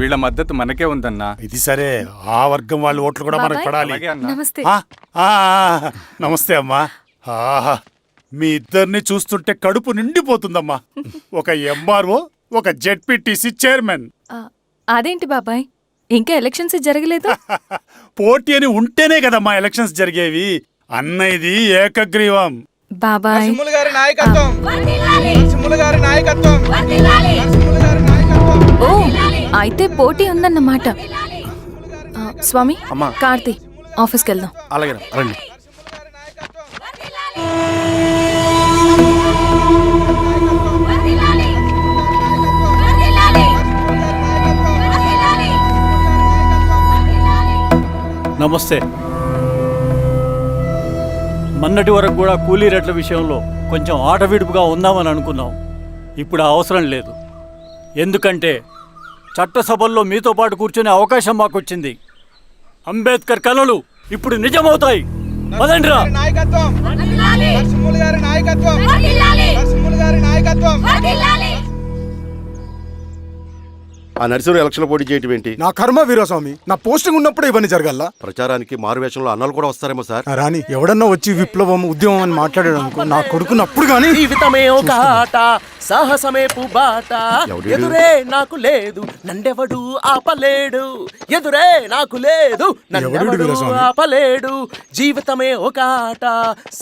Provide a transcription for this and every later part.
వీళ్ళ మద్దతు మనకే ఉందన్నా. ఇది సరే, ఆ వర్గం వాళ్ళ ఓట్లు కూడా మనకు పడాలి. నమస్తే. నమస్తే అమ్మా. ఆహా, మీ ఇద్దరిని చూస్తుంటే కడుపు నిండిపోతుందమ్మా. ఒక ఎంఆర్ఓ, ఒక జెడ్పీటీసీ చైర్మన్. అదేంటి బాబాయ్, ఇంకా ఎలక్షన్స్ జరగలేదు? పోటీ అని ఉంటేనే కదమ్మా ఎలక్షన్స్ జరిగేవి. అన్నయ్యది ఏకగ్రీవం. బాబాయ్ ఓ, అయితే పోటీ ఉందన్నమాట. స్వామి, కార్తీ, ఆఫీస్కి వెళ్దాం. అలాగే రండి. నమస్తే. మొన్నటి వరకు కూడా కూలీ రేట్ల విషయంలో కొంచెం ఆటవిడుపుగా ఉందామని అనుకున్నాం. ఇప్పుడు అవసరం లేదు. ఎందుకంటే చట్టసభల్లో మీతో పాటు కూర్చునే అవకాశం మాకు వచ్చింది. అంబేద్కర్ కలలు ఇప్పుడు నిజమవుతాయి. పదండ్రా. ఆ నరసింహ ఎలక్షన్ పోటీ చేయటం ఏంటి? నా కర్మ వీరస్వామి, నా పోస్టింగ్ ఉన్నప్పుడే ఇవన్నీ జరగాల. ప్రచారానికి మారువేషంలో అన్నాలు కూడా వస్తారేమో సార్. రాని ఎవడన్నా వచ్చి విప్లవం ఉద్యమం అని మాట్లాడాడు అనుకో, నా కొడుకున్నప్పుడు గానీ జీవితమే ఒక ఆట, సాహసమే పుబాట, ఎదురే నాకు లేదు నన్నెవడు ఆపలేడు, ఎదురే నాకు లేదు నన్నెవడు ఆపలేడు, జీవితమే ఒక ఆట,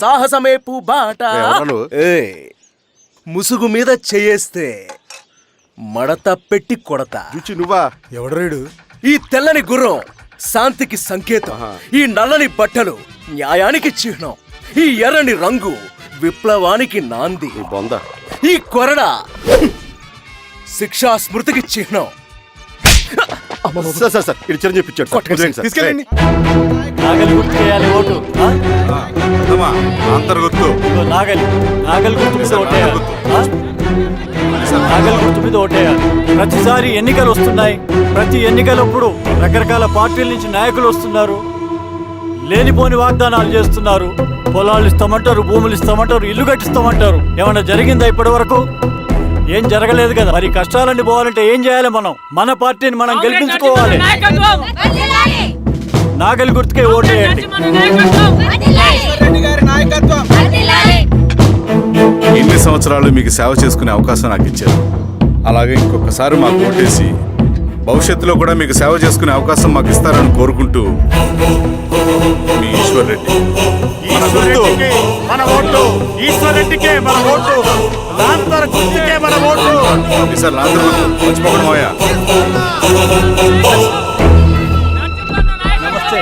సాహసమే పుబాట. ముసుగు మీద చేయేస్తే మడత పెట్టి కొడతా. నువ్వా? ఎవడరేడు? ఈ తెల్లని గుర్రం శాంతికి సంకేతం, ఈ నల్లని బట్టలు న్యాయానికి చిహ్నం, ఈ ఎర్రని రంగు విప్లవానికి నాంది, ఈ కొరడ శిక్షా స్మృతికి చిహ్నం. చిరంజీవి పిచ్చాడు. తీసుకెళ్ళండి. నాగలి గుర్తు చేయాలి ఓటు. నాగలి గుర్తు మీద ఓటేయాలి. నాగలి గుర్తు మీద ఓటేయాలి. ప్రతిసారి ఎన్నికలు వస్తున్నాయి. ప్రతి ఎన్నికలప్పుడు రకరకాల పార్టీల నుంచి నాయకులు వస్తున్నారు. లేనిపోని వాగ్దానాలు చేస్తున్నారు. పొలాలు ఇస్తామంటారు, భూములు ఇస్తామంటారు, ఇల్లు కట్టిస్తామంటారు. ఏమన్నా జరిగిందా ఇప్పటి వరకు? ఏం జరగలేదు కదా. మరి కష్టాలన్నీ పోవాలంటే ఏం చేయాలి? మనం మన పార్టీని మనం గెలిపించుకోవాలి. నాగలి గుర్తుకే ఓటేయండి. ఇన్ని సంవత్సరాలు మీకు సేవ చేసుకునే అవకాశం నాకు ఇచ్చారు. అలాగే ఇంకొకసారి మాకు ఓటేసి భవిష్యత్తులో కూడా మీకు సేవ చేసుకునే అవకాశం మాకు ఇస్తారని కోరుకుంటూ, మీ ఈశ్వర్ రెడ్డి. మన ఓటు ఈశ్వర్ రెడ్డికే, మన ఓటు లాంతర్ గుర్తుకే, మన ఓటు. సార్ లాంతర్ మర్చిపోకండి మావయ్య. నమస్తే.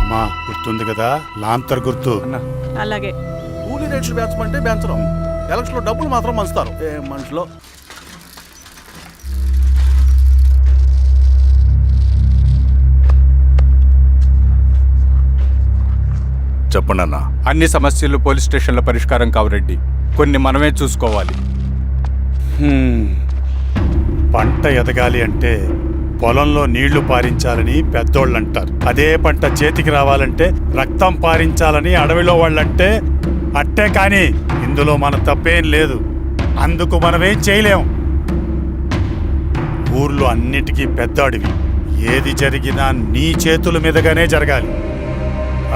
అమ్మా, గుర్తుంది కదా లాంతర్ గుర్తు. అలాగే. కూలీ రేట్లు పెంచమంటే పెంచడం, ఎలక్షన్ లో డబ్బులు మాత్రం పంచుతారు. ఏ మనుషులో. చెప్పండి అన్న. అన్ని సమస్యలు పోలీస్ స్టేషన్ల పరిష్కారం కావు రెడ్డి, కొన్ని మనమే చూసుకోవాలి. పంట ఎదగాలి అంటే పొలంలో నీళ్లు పారించాలని పెద్దోళ్ళు అంటారు. అదే పంట చేతికి రావాలంటే రక్తం పారించాలని అడవిలో వాళ్ళంటే అట్టే. కానీ ఇందులో మన తప్పేం లేదు. అందుకు మనమేం చేయలేం. ఊర్లో అన్నిటికీ పెద్ద అడవి. ఏది జరిగినా నీ చేతుల మీదగానే జరగాలి.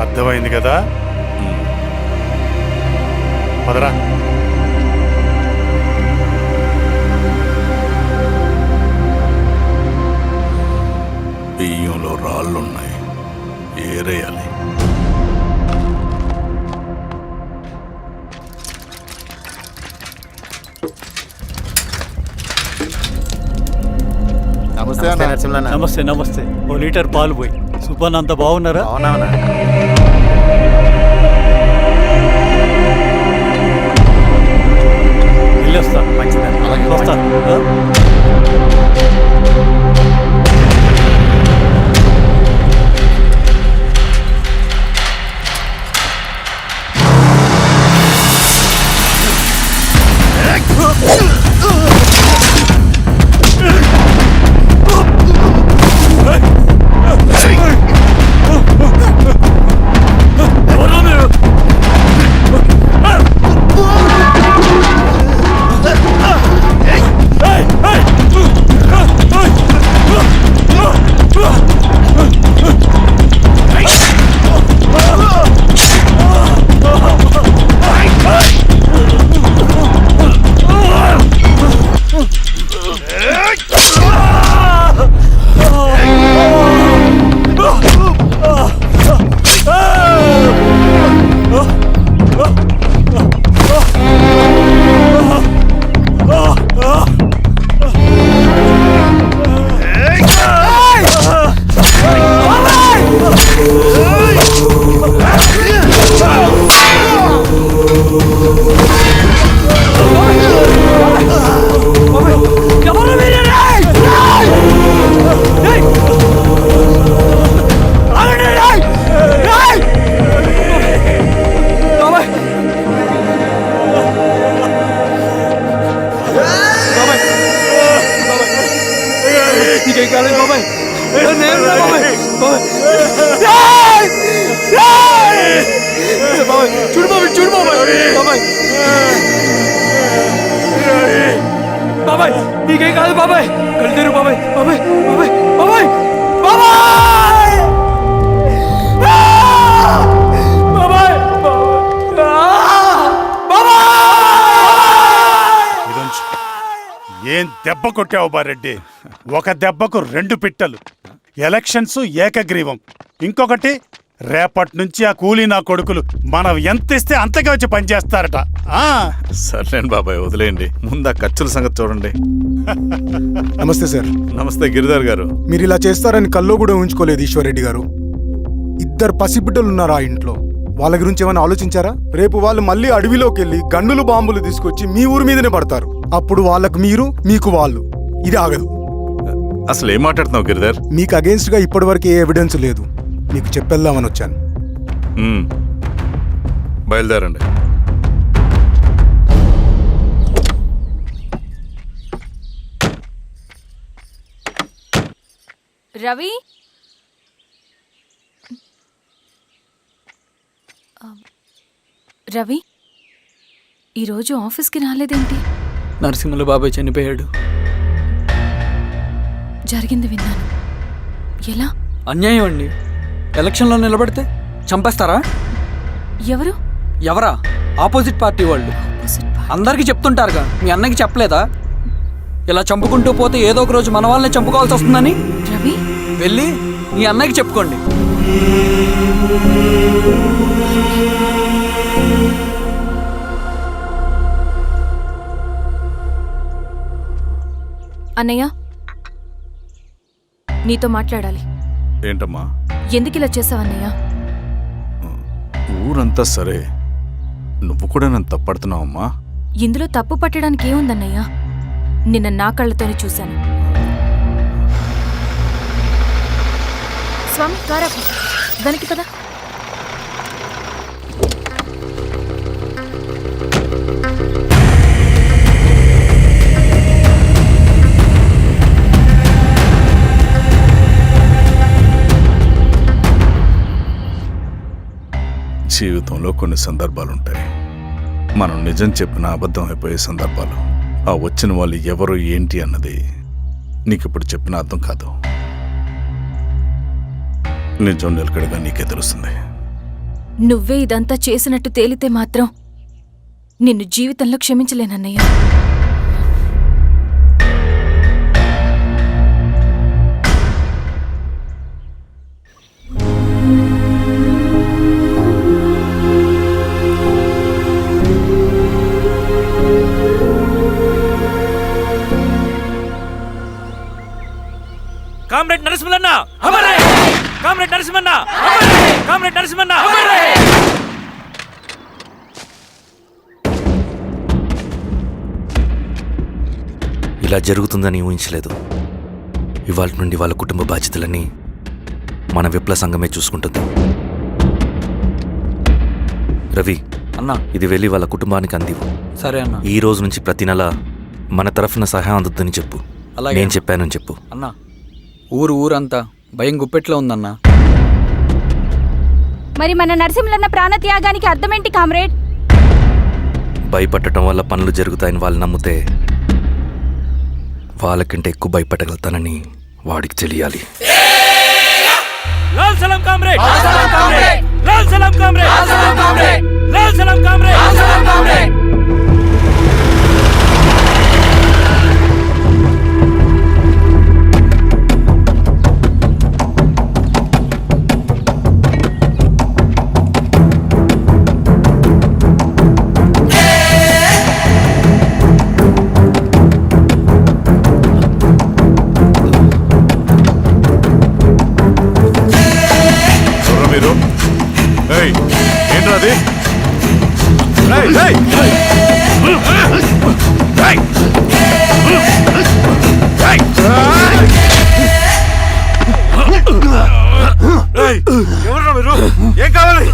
అర్థమైంది కదా? పదరా. బియ్యంలో రాళ్ళున్నాయి, ఏరేయాలి. నమస్తే. నమస్తే. ఓ లీటర్ పాలు పోయి. సుబ్బన్, అంత బాగున్నారా? వెళ్ళొస్తా. వస్తా. బాబాయ్ కళ్ళు తెరువు బాబాయ్ బాబాయ్ బాబాయ్ బాబాయ్ బాబాయ్ బాబాయ్ ఇదొంచు. ఏం దెబ్బ కొట్టావు బారెడ్డి? ఒక దెబ్బకు 2 పిట్టలు. ఎలక్షన్స్ ఏకగ్రీవం. ఇంకొకటి రేపటి నుంచి ఆ కూలీ నా కొడుకులు మనం ఎంత ఇస్తే అంతగా వచ్చి పనిచేస్తారట. సర్లేండి బాబాయ్, వదిలేయండి. ముందు ఆ ఖర్చుల సంగతి చూడండి. నమస్తే సార్. నమస్తే గిరిధర్ గారు. మీరు ఇలా చేస్తారని కల్లో కూడా ఉంచుకోలేదు ఈశ్వర్రెడ్డి గారు. 2 పసిబిడ్డలు ఉన్నారు ఆ ఇంట్లో. వాళ్ళ గురించి ఏమైనా ఆలోచించారా? రేపు వాళ్ళు మళ్ళీ అడవిలోకి వెళ్ళి గన్నులు బాంబులు తీసుకొచ్చి మీ ఊరి మీదనే పడతారు. అప్పుడు వాళ్ళకు మీరు, మీకు వాళ్ళు. ఇది ఆగదు. అసలు ఏం మాట్లాడుతున్నావు గిరిధర్? మీకు అగేన్స్ట్ గా ఇప్పటివరకు ఏ ఎవిడెన్స్ లేదు. మీకు చెప్పేద్దామని వచ్చాను. బయలుదేరండి. రవి, రవి ఈరోజు ఆఫీస్కి రాలేదేంటి? నరసింహుల బాబాయ్ చనిపోయాడు. జరిగింది విన్నాను. ఎలా? అన్యాయం అండి. ఎలక్షన్లో నిలబడితే చంపేస్తారా? ఎవరు? ఎవరా? ఆపోజిట్ పార్టీ వాళ్ళు. అందరికీ చెప్తుంటారుగా, మీ అన్నకి చెప్పలేదా? ఇలా చంపుకుంటూ పోతే ఏదో ఒక రోజు మన వాళ్ళని చంపుకోవాల్సి వస్తుందని. రవి, వెళ్ళి మీ అన్నకి చెప్పుకోండి. అన్నయ్య, నీతో మాట్లాడాలి. ఏంటమ్మా? ఎందుకు ఇలా చేసావన్నయ్య? ఊరంతా సరే, నువ్వు కూడా నన్ను తప్పడుతున్నావమ్మా. ఇందులో తప్పు పట్టడానికి ఏముందన్నయ్య? నిన్న నా కళ్ళతోనే చూశాను. స్వామి, త్వరకు దానికి పద. జీవితంలో కొన్ని సందర్భాలుంటాయి. మనం నిజం చెప్పిన అబద్ధం అయిపోయే సందర్భాలు. ఆ వచ్చిన వాళ్ళు ఎవరు ఏంటి అన్నది నీకిప్పుడు చెప్పిన అర్థం కాదు. నిజం నిలకడగా నీకే తెలుస్తుంది. నువ్వే ఇదంతా చేసినట్టు తేలితే మాత్రం నిన్ను జీవితంలో క్షమించలేనన్నయ్య. Comrade Narasimhanna, comrade Narasimhanna, comrade Narasimhanna. ఇలా జరుగుతుందని ఊహించలేదు. ఇవాళ నుండి వాళ్ళ కుటుంబ బాధ్యతలన్నీ మన విప్లవ సంఘమే చూసుకుంటుంది. రవి అన్నా, ఇది వెళ్ళి వాళ్ళ కుటుంబానికి అందివు. సరే అన్న. ఈ రోజు నుంచి ప్రతి నెల మన తరఫున సహాయం అందుద్దని చెప్పు. అలాగే. నేను చెప్పానని చెప్పు. అన్నా, ఊరంతా భయం గుప్పెట్లో ఉందన్నా. మరి మన నరసింహులన్న ప్రాణత్యాగానికి అర్థమేంటి కామ్రేడ్? భయపడటం వల్ల పనులు జరుగుతాయని వాళ్ళు నమ్మితే వాళ్ళకంటే ఎక్కువ భయపడగలుగుతానని వాడికి తెలియాలి. లాల్ సలాం కామ్రేడ్, లాల్ సలాం కామ్రేడ్, లాల్ సలాం కామ్రేడ్, లాల్ సలాం కామ్రేడ్, లాల్ సలాం కామ్రేడ్, లాల్ సలాం కామ్రేడ్. మీరు ఏంట్రా అది? ఎవరు మీరు? ఏం కావాలి?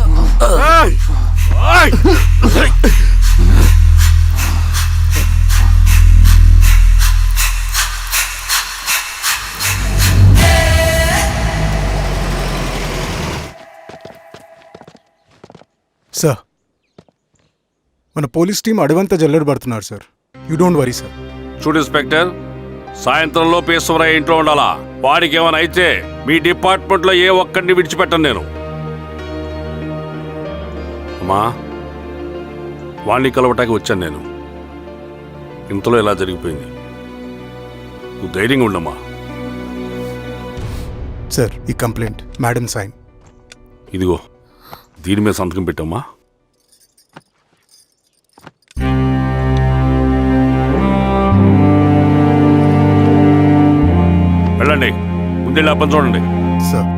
సార్, మన పోలీస్ టీం అడవంతా జల్లెడ పడుతున్నారు sir. You don't worry sir. చూడు ఇన్స్పెక్టర్, సాయంత్రంలో ఈశ్వరయ్య ఇంట్లో ఉండాలా. వాడికి ఏమైనా అయితే మీ డిపార్ట్మెంట్లో ఏ ఒక్కడిని విడిచిపెట్టను నేను. అమ్మా, వాణ్ణి కలవటానికి వచ్చాను నేను. ఇంతలో ఇలా జరిగిపోయింది. నువ్వు ధైర్యంగా ఉండమ్మా. సార్, ఈ కంప్లైంట్ మేడం సైన్. ఇదిగో, దీని మీద సంతకం పెట్టమ్మా. వెళ్ళండి, ముందే పని చూడండి. సార్,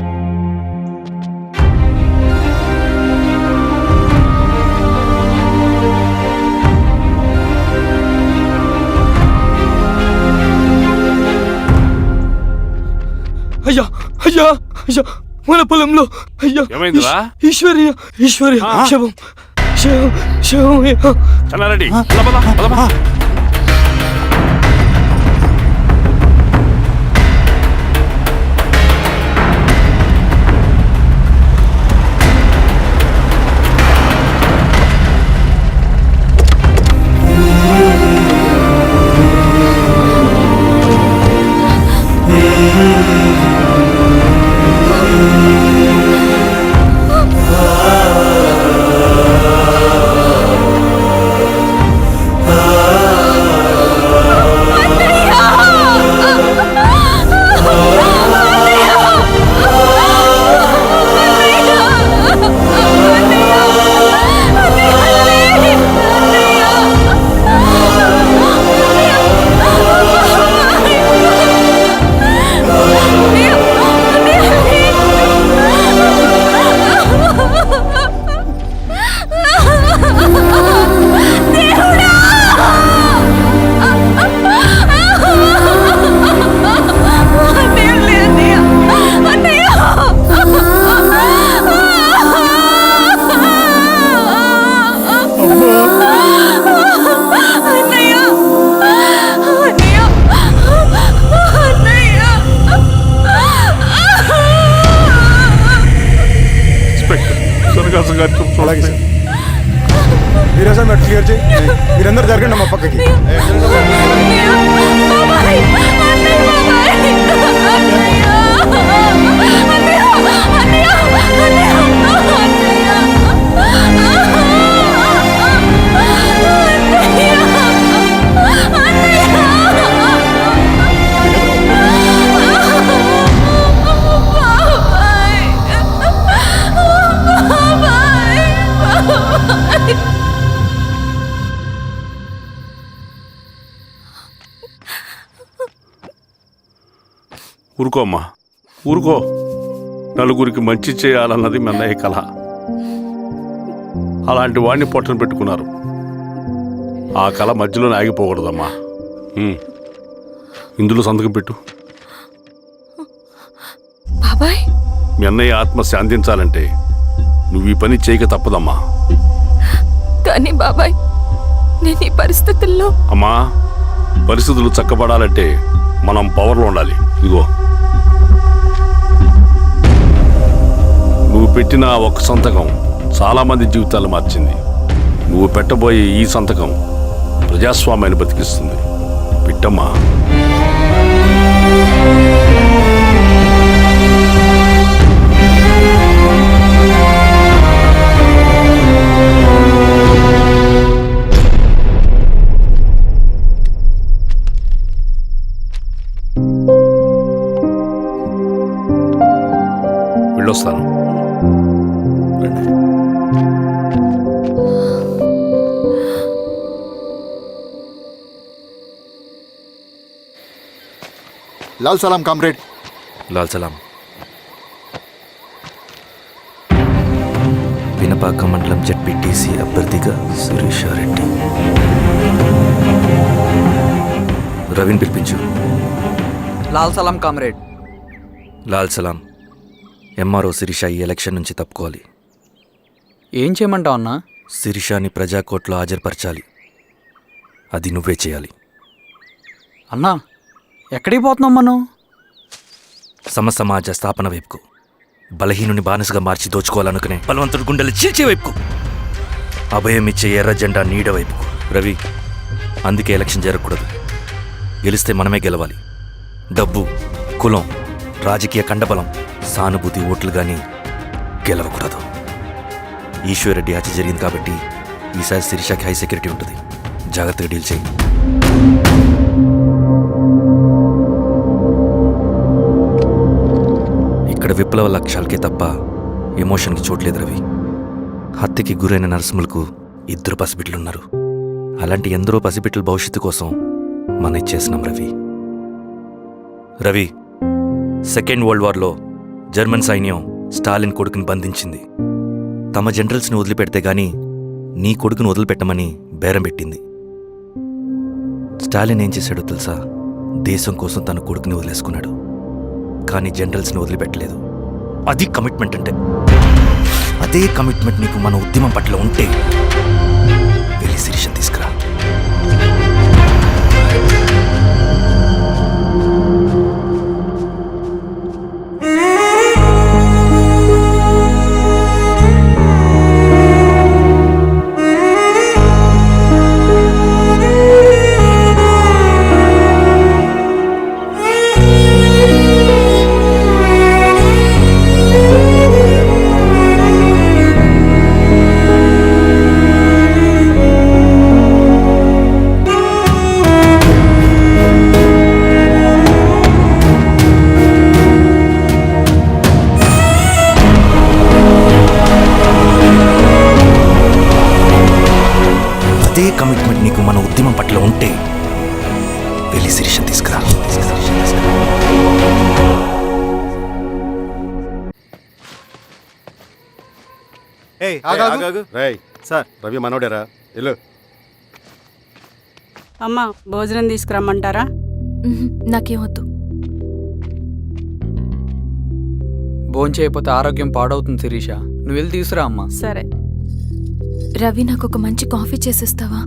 అయ్యా అయ్యా అయ్యా, మన పొలంలో అయ్యా ఏమైందిరా? ఈశ్వర్య శవం శవం శవం. చల్లారెడ్డి, పద, పద, పద. అలాగే సార్. మీరే సార్, మీరు క్లియర్ చేయి. మీరందరూ జరగండి మా పక్కకి. ఊరుకో అమ్మా, ఊరుకో. నలుగురికి మంచి చేయాలన్నది మీ అన్నయ్య కళ. అలాంటి వాడిని పొట్టను పెట్టుకున్నారు. ఆ కళ మధ్యలో ఆగిపోకూడదమ్మా. ఇందులో సంతకం పెట్టు. బాబాయ్, మీ అన్నయ్య ఆత్మ శాంతించాలంటే నువ్వు ఈ పని చేయక తప్పదమ్మా. కానీ బాబాయ్, నేను ఈ పరిస్థితుల్లో... అమ్మా, పరిస్థితులు చక్కబడాలంటే మనం పవర్లో ఉండాలి. ఇదిగో, నువ్వు పెట్టిన ఒక్క సంతకం చాలా మంది జీవితాలు మార్చింది. నువ్వు పెట్టబోయే ఈ సంతకం ప్రజాస్వామ్యాన్ని బతికిస్తుంది. పెట్టమ్మా. వెళ్ళొస్తాను. లాల్ సలాం కామ్రేడ్. లాల్ సలాం. పినపాక మండలం జెడ్పీటీసీ అభ్యర్థిగా శిరీషారెడ్డి. రవిని పిలిపించు. లాల్ సలాం కామ్రేడ్. లాల్ సలాం. ఎంఆర్ఓ శిరీష ఈ ఎలక్షన్ నుంచి తప్పుకోవాలి. ఏం చేయమంటావు అన్నా? శిరీషాని ప్రజాకోర్టులో హాజరుపరచాలి. అది నువ్వే చేయాలి. అన్నా, ఎక్కడికి పోతున్నాం మనం? సమసమాజ స్థాపన వైపుకు. బలహీనుని బానిసగా మార్చి దోచుకోవాలనుకునే బలవంతుడి గుండెలు చీల్చే వైపుకు. అభయం ఇచ్చే ఎర్ర జెండా నీడ వైపుకు. రవి, అందుకే ఎలక్షన్ జరగకూడదు. గెలిస్తే మనమే గెలవాలి. డబ్బు, కులం, రాజకీయ కండబలం, సానుభూతి ఓట్లు గాని గెలవకూడదు. ఈశ్వర్రెడ్డి హత్య జరిగింది కాబట్టి ఈసారి శిరీషకి హై సెక్యూరిటీ ఉంటుంది. జాగ్రత్తగా డీల్ చేయి. ఇక్కడ విప్లవ లక్ష్యాలకే తప్ప ఎమోషన్కి చోట్లేదు రవి. హత్యకి గురైన నరసింహులకు 2 పసిబిడ్డలున్నారు. అలాంటి ఎందరో పసిబిడ్డల భవిష్యత్తు కోసం మనం ఇచ్చేసినాం రవి. రవి, సెకండ్ వరల్డ్ వార్లో జర్మన్ సైన్యం స్టాలిన్ కొడుకుని బంధించింది. తమ జనరల్స్ని వదిలిపెడితే గాని నీ కొడుకును వదిలిపెట్టమని బేరం పెట్టింది. స్టాలిన్ ఏం చేశాడో తెలుసా? దేశం కోసం తన కొడుకుని వదిలేసుకున్నాడు. కానీ జనరల్స్ని వదిలిపెట్టలేదు. అది కమిట్మెంట్ అంటే. అదే కమిట్మెంట్ నీకు మన ఉద్యమం పట్ల ఉంటే వెళ్ళి శిరీష తీసుకురా. అదే కమిట్మెంట్ నీకు మన ఉద్యమం పట్ల ఉంటే వెళ్ళి శిరీష తీసుకురా. సార్ రవి మనోడేరా ఇల్లు. అమ్మా భోజనం తీసుకురమ్మంటారా? నాకేమొద్దు. భోంచేయకపోతే ఆరోగ్యం పాడవుతుంది శిరీష. నువ్వు వెళ్ళి తీసురా అమ్మా. సరే. రవి, నాకు ఒక మంచి కాఫీ చేసిస్తావా?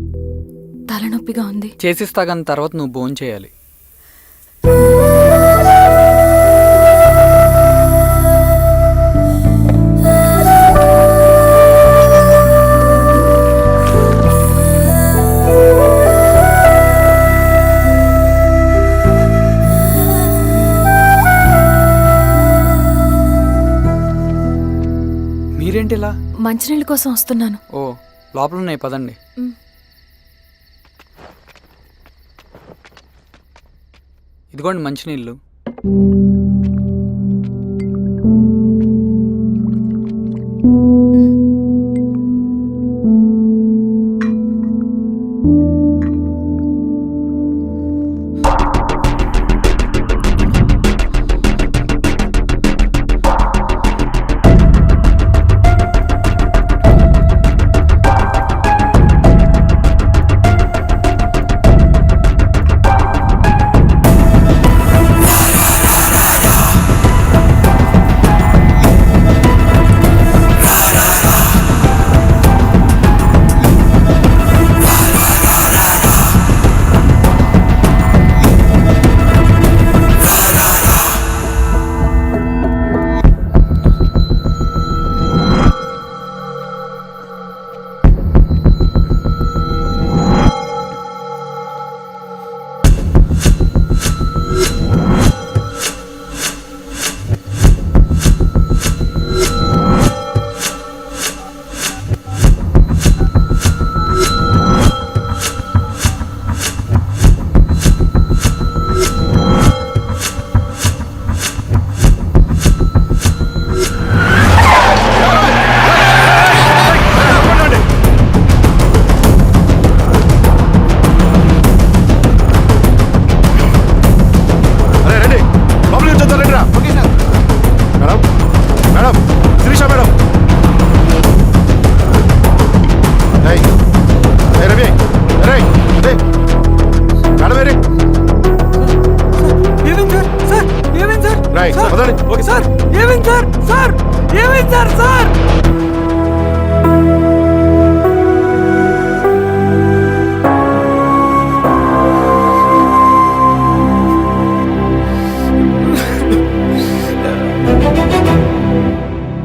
తలనొప్పిగా ఉంది. చేసిస్తా కానీ తర్వాత నువ్వు భోంచేయాలి. మీరేంటిలా? మంచినీళ్ళ కోసం వస్తున్నాను. ఓ, లోపల ఉన్నాయి, పదండి. ఇదిగోండి మంచినీళ్ళు. సార్ ఏమైంది సార్? సార్ ఏమైంది సార్? సార్